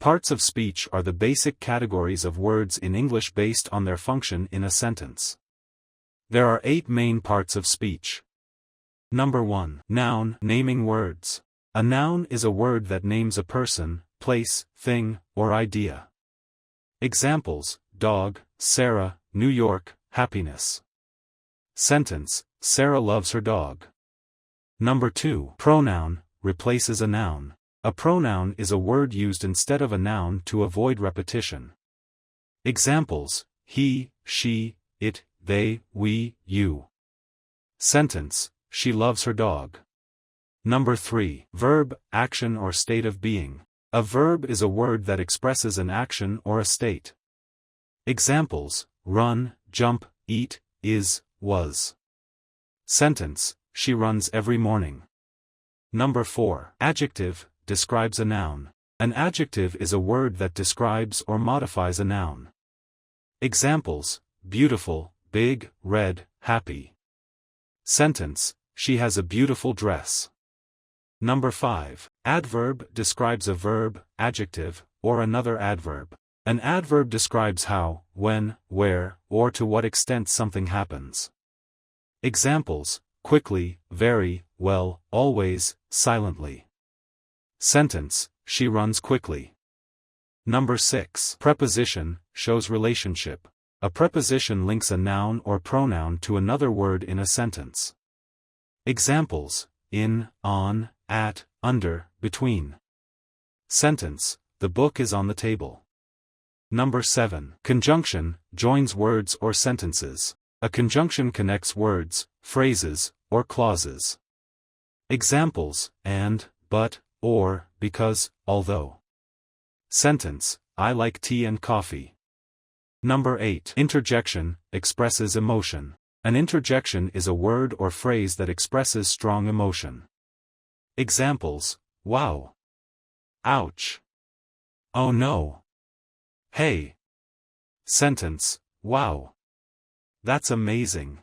Parts of speech are the basic categories of words in English based on their function in a sentence. There are 8 main parts of speech. Number 1. Noun, naming words. A noun is a word that names a person, place, thing, or idea. Examples: dog, Sarah, New York, happiness. Sentence: Sarah loves her dog. Number 2. Pronoun, replaces a noun. A pronoun is a word used instead of a noun to avoid repetition. Examples: he, she, it, they, we, you. Sentence: She loves her dog. Number 3. Verb, action or state of being. A verb is a word that expresses an action or a state. Examples: run, jump, eat, is, was. Sentence: She runs every morning. Number 4. Adjective, describes a noun. An adjective is a word that describes or modifies a noun. Examples: beautiful, big, red, happy. Sentence: She has a beautiful dress. Number 5. Adverb describes a verb, adjective, or another adverb. An adverb describes how, when, where, or to what extent something happens. Examples: quickly, very, well, always, silently. Sentence: She runs quickly. Number 6. Preposition, shows relationship. A preposition links a noun or pronoun to another word in a sentence. Examples: in, on, at, under, between. Sentence: The book is on the table. Number 7. Conjunction, joins words or sentences. A conjunction connects words, phrases, or clauses. Examples: and, but, or, because, although. Sentence: I like tea and coffee. Number 8. Interjection, expresses emotion. An interjection is a word or phrase that expresses strong emotion. Examples: wow. Ouch. Oh no. Hey. Sentence: Wow. That's amazing.